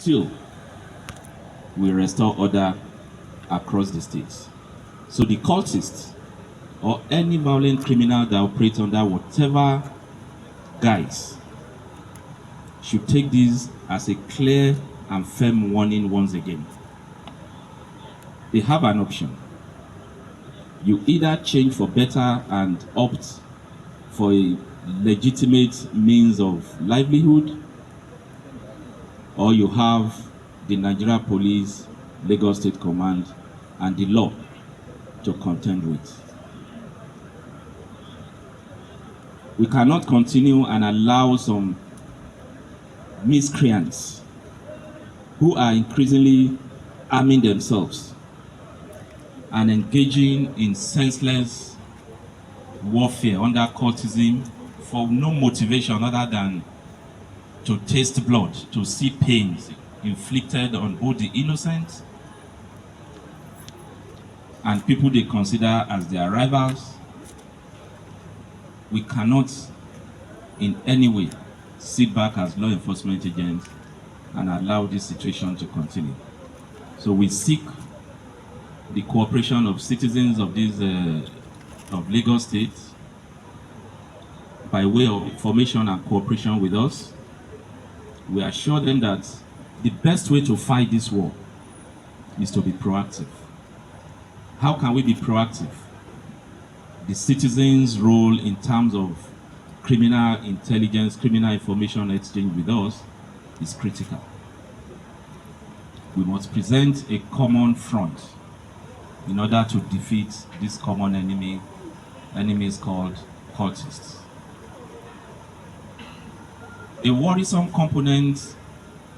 till we restore order across the state. So the cultists or any violent criminal that operates under whatever guise should take this as a clear and firm warning once again. They have an option. You either change for better and opt for a legitimate means of livelihood, or you have the Nigeria Police, Lagos State Command, and the law to contend with. We cannot continue and allow some miscreants who are increasingly arming themselves and engaging in senseless warfare under cultism for no motivation other than to taste blood, to see pains inflicted on both the innocent and people they consider as their rivals. We cannot in any way sit back as law enforcement agents and allow this situation to continue. So we seek the cooperation of citizens of of Lagos State by way of information and cooperation with us. We assure them that the best way to fight this war is to be proactive. How can we be proactive? The citizens' role in terms of criminal intelligence, criminal information exchange with us is critical. We must present a common front in order to defeat this common enemy is called cultists. A worrisome component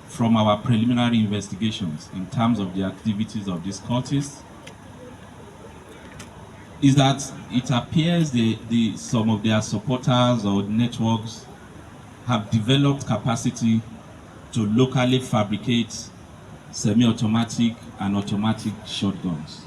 from our preliminary investigations in terms of the activities of these cultists is that it appears some of their supporters or networks have developed capacity to locally fabricate semi-automatic and automatic shotguns.